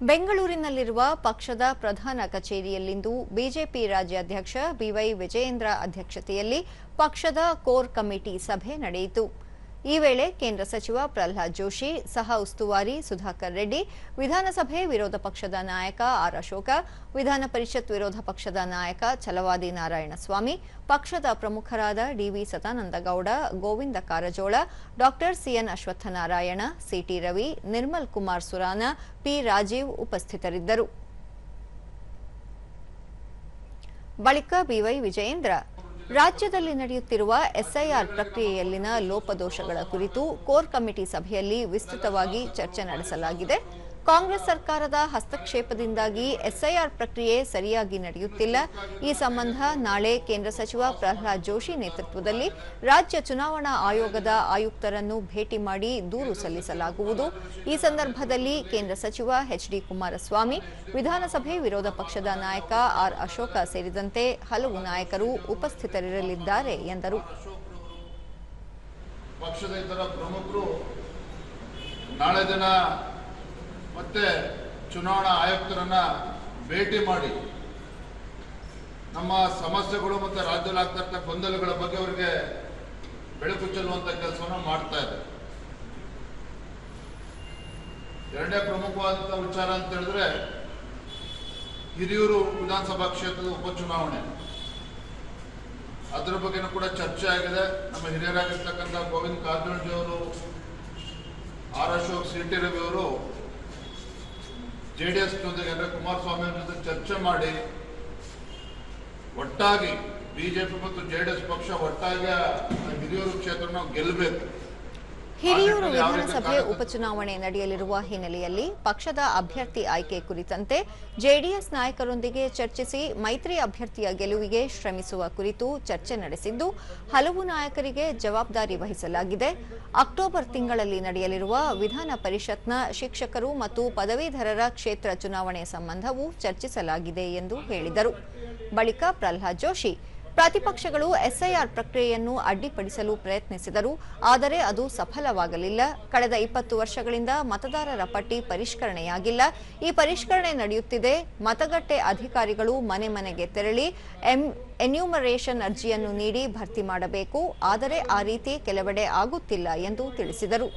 ಬೆಂಗಳೂರಿನಲ್ಲಿರುವ ಪಕ್ಷದ ಪ್ರಧಾನ ಕಚೇರಿಯಲ್ಲಿಂದು ಬಿಜೆಪಿ ರಾಜ್ಯಾಧ್ಯಕ್ಷ ಬಿವೈ ವಿಜಯೇಂದ್ರ ಅಧ್ಯಕ್ಷತೆಯಲ್ಲಿ ಪಕ್ಷದ ಕೋರ್ ಕಮಿಟಿ ಸಭೆ ನಡೆಯಿತು. ಈ ವೇಳೆ ಕೇಂದ್ರ ಸಚಿವ ಪ್ರಹ್ಲಾದ್ ಜೋಶಿ, ಸಹ ಉಸ್ತುವಾರಿ ಸುಧಾಕರ್ ರೆಡ್ಡಿ, ವಿಧಾನಸಭೆ ವಿರೋಧ ಪಕ್ಷದ ನಾಯಕ ಆರ್ ಅಶೋಕ, ವಿಧಾನ ಪರಿಷತ್ ವಿರೋಧ ಪಕ್ಷದ ನಾಯಕ ಛಲವಾದಿ ನಾರಾಯಣಸ್ವಾಮಿ, ಪಕ್ಷದ ಪ್ರಮುಖರಾದ ಡಿವಿ ಸದಾನಂದಗೌಡ, ಗೋವಿಂದ ಕಾರಜೋಳ, ಡಾ C N Ashwathnarayan, C T Ravi, Nirmal Kumar Surana, P Rajeev ಉಪಸ್ಥಿತರಿದ್ದರು. ಬಳಿಕ ಬಿವೈ ವಿಜಯೇಂದ್ರ ರಾಜ್ಯದಲ್ಲಿ ನಡೆಯುತ್ತಿರುವ ಎಸ್ಐಆರ್ ಪ್ರಕ್ರಿಯೆಯಲ್ಲಿನ ಲೋಪದೋಷಗಳ ಕುರಿತು ಕೋರ್ ಕಮಿಟಿ ಸಭೆಯಲ್ಲಿ ವಿಸ್ತೃತವಾಗಿ ಚರ್ಚೆ ನಡೆಸಲಾಗಿದೆ. ಕಾಂಗ್ರೆಸ್ ಸರ್ಕಾರದ ಹಸ್ತಕ್ಷೇಪದಿಂದಾಗಿ ಎಸ್ಐಆರ್ ಪ್ರಕ್ರಿಯೆ ಸರಿಯಾಗಿ ನಡೆಯುತ್ತಿಲ್ಲ. ಈ ಸಂಬಂಧ ನಾಳೆ ಕೇಂದ್ರ ಸಚಿವ ಪ್ರಹ್ಲಾದ್ ಜೋಶಿ ನೇತೃತ್ವದಲ್ಲಿ ರಾಜ್ಯ ಚುನಾವಣಾ ಆಯೋಗದ ಆಯುಕ್ತರನ್ನು ಭೇಟಿ ಮಾಡಿ ದೂರು ಸಲ್ಲಿಸಲಾಗುವುದು. ಈ ಸಂದರ್ಭದಲ್ಲಿ ಕೇಂದ್ರ ಸಚಿವ ಎಚ್ಡಿ ಕುಮಾರಸ್ವಾಮಿ, ವಿಧಾನಸಭೆ ವಿರೋಧ ಪಕ್ಷದ ನಾಯಕ ಆರ್ ಅಶೋಕ ಸೇರಿದಂತೆ ಹಲವು ನಾಯಕರು ಉಪಸ್ಥಿತರಿರಲಿದ್ದಾರೆ ಎಂದರು. ಪಕ್ಷದ ಇತರ ಪ್ರಮುಖರು ನಾಳೆ ದಿನ ಮತ್ತೆ ಚುನಾವಣಾ ಆಯುಕ್ತರನ್ನ ಭೇಟಿ ಮಾಡಿ ನಮ್ಮ ಸಮಸ್ಯೆಗಳು ಮತ್ತೆ ರಾಜ್ಯದಲ್ಲಿ ಆಗ್ತಾ ಗೊಂದಲಗಳ ಬಗ್ಗೆ ಅವರಿಗೆ ಬೆಳಕು ಚೆಲ್ಲುವಂತ ಕೆಲಸವನ್ನು ಮಾಡ್ತಾ ಇದೆ. ಎರಡನೇ ಪ್ರಮುಖವಾದಂತಹ ವಿಚಾರ ಅಂತ ಹೇಳಿದ್ರೆ ಹಿರಿಯೂರು ವಿಧಾನಸಭಾ ಕ್ಷೇತ್ರದ ಉಪಚುನಾವಣೆ, ಅದರ ಬಗ್ಗೆನೂ ಕೂಡ ಚರ್ಚೆ ಆಗಿದೆ. ನಮ್ಮ ಹಿರಿಯರಾಗಿರ್ತಕ್ಕಂಥ ಗೋವಿಂದ ಕಾರಜೋಳ ಅವರು, ಆರ್ ಅಶೋಕ್, ಸಿಟಿ ರವಿ ಅವರು ಜೆಡಿಎಸ್ ಜೊತೆಗೆ ಅಂದ್ರೆ ಕುಮಾರಸ್ವಾಮಿ ಅವರ ಜೊತೆ ಚರ್ಚೆ ಮಾಡಿ ಒಟ್ಟಾಗಿ ಬಿಜೆಪಿ ಮತ್ತು ಜೆಡಿಎಸ್ ಪಕ್ಷ ಒಟ್ಟಾಗಿ ಹಿರಿಯೂರು ಕ್ಷೇತ್ರ ನಾವು ಗೆಲ್ಲಬೇಕು. ಹಿರಿಯೂರು ವಿಧಾನಸಭೆ ಉಪಚುನಾವಣೆ ನಡೆಯಲಿರುವ ಹಿನ್ನೆಲೆಯಲ್ಲಿ ಪಕ್ಷದ ಅಭ್ಯರ್ಥಿ ಆಯ್ಕೆ ಕುರಿತಂತೆ ಜೆಡಿಎಸ್ ನಾಯಕರೊಂದಿಗೆ ಚರ್ಚಿಸಿ ಮೈತ್ರಿ ಅಭ್ಯರ್ಥಿಯ ಗೆಲುವಿಗೆ ಶ್ರಮಿಸುವ ಕುರಿತು ಚರ್ಚೆ ನಡೆಸಿದ್ದು, ಹಲವು ನಾಯಕರಿಗೆ ಜವಾಬ್ದಾರಿ ವಹಿಸಲಾಗಿದೆ. ಅಕ್ಟೋಬರ್ ತಿಂಗಳಲ್ಲಿ ನಡೆಯಲಿರುವ ವಿಧಾನ ಪರಿಷತ್ನ ಶಿಕ್ಷಕರು ಮತ್ತು ಪದವೀಧರರ ಕ್ಷೇತ್ರ ಚುನಾವಣೆ ಸಂಬಂಧವೂ ಚರ್ಚಿಸಲಾಗಿದೆ ಎಂದು ಹೇಳಿದರು. ಬಳಿಕ ಪ್ರಹ್ಲಾದ್ ಜೋಶಿ, ಪ್ರತಿಪಕ್ಷಗಳು ಎಸ್ಐಆರ್ ಪ್ರಕ್ರಿಯೆಯನ್ನು ಅಡ್ಡಿಪಡಿಸಲು ಪ್ರಯತ್ನಿಸಿದರು, ಆದರೆ ಅದು ಸಫಲವಾಗಲಿಲ್ಲ. ಕಳೆದ 20 ವರ್ಷಗಳಿಂದ ಮತದಾರರ ಪಟ್ಟಿ ಪರಿಷ್ಕರಣೆಯಾಗಿಲ್ಲ. ಈ ಪರಿಷ್ಕರಣೆ ನಡೆಯುತ್ತಿದೆ. ಮತಗಟ್ಟೆ ಅಧಿಕಾರಿಗಳು ಮನೆ ಮನೆಗೆ ತೆರಳಿ ಎನ್ಯೂಮರೇಷನ್ ಅರ್ಜಿಯನ್ನು ನೀಡಿ ಭರ್ತಿ ಮಾಡಬೇಕು, ಆದರೆ ಆ ರೀತಿ ಕೆಲವೆಡೆ ಆಗುತ್ತಿಲ್ಲ ಎಂದು ತಿಳಿಸಿದರು.